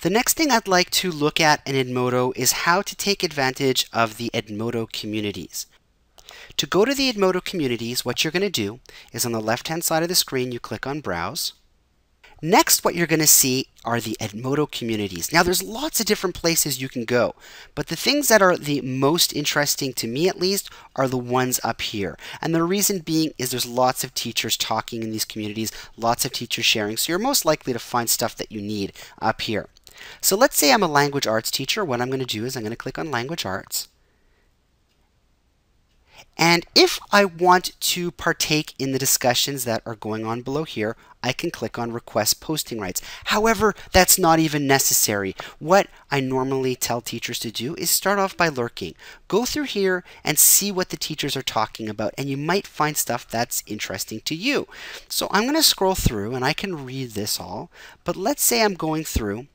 The next thing I'd like to look at in Edmodo is how to take advantage of the Edmodo Communities. To go to the Edmodo Communities, what you're going to do is on the left-hand side of the screen, you click on Browse. Next, what you're going to see are the Edmodo Communities. Now, there's lots of different places you can go, but the things that are the most interesting to me, at least, are the ones up here. And the reason being is there's lots of teachers talking in these communities, lots of teachers sharing, so you're most likely to find stuff that you need up here. So let's say I'm a language arts teacher. What I'm going to do is I'm going to click on Language Arts. And if I want to partake in the discussions that are going on below here, I can click on Request Posting Rights. However, that's not even necessary. What I normally tell teachers to do is start off by lurking. Go through here and see what the teachers are talking about, and you might find stuff that's interesting to you. So I'm going to scroll through and I can read this all, but let's say I'm going through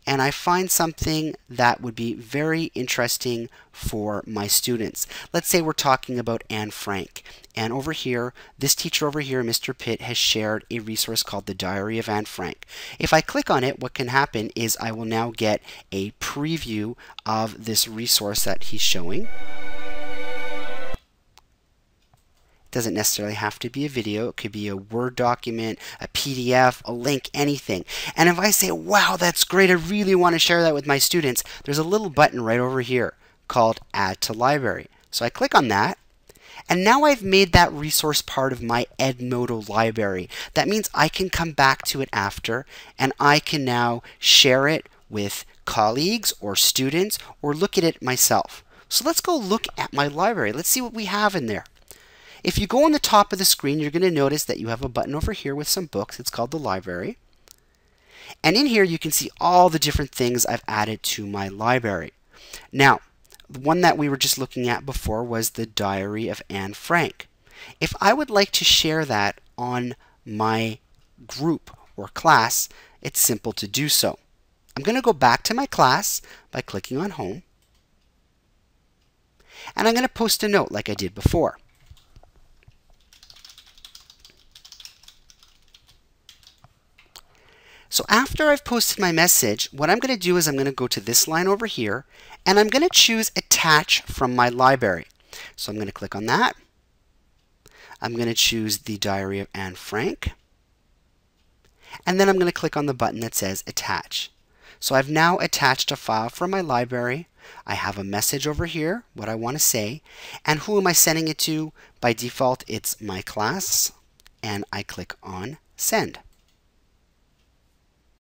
and I find something that would be very interesting for my students. Let's say we're talking about Anne Frank. And over here, this teacher over here, Mr. Pitt, has shared a resource called The Diary of Anne Frank. If I click on it, what can happen is I will now get a preview of this resource that he's showing. Doesn't necessarily have to be a video. It could be a Word document, a PDF, a link, anything. And if I say, wow, that's great, I really want to share that with my students, there's a little button right over here called Add to Library. So I click on that, and now I've made that resource part of my Edmodo library. That means I can come back to it after, and I can now share it with colleagues or students or look at it myself. So let's go look at my library. Let's see what we have in there. If you go on the top of the screen, you're going to notice that you have a button over here with some books. It's called the library. And in here, you can see all the different things I've added to my library. Now, the one that we were just looking at before was the Diary of Anne Frank. If I would like to share that on my group or class, it's simple to do so. I'm going to go back to my class by clicking on Home. And I'm going to post a note like I did before. So after I've posted my message, what I'm going to do is I'm going to go to this line over here, and I'm going to choose Attach from my library. So I'm going to click on that. I'm going to choose the Diary of Anne Frank. And then I'm going to click on the button that says Attach. So I've now attached a file from my library. I have a message over here, what I want to say. And who am I sending it to? By default, it's my class. And I click on Send.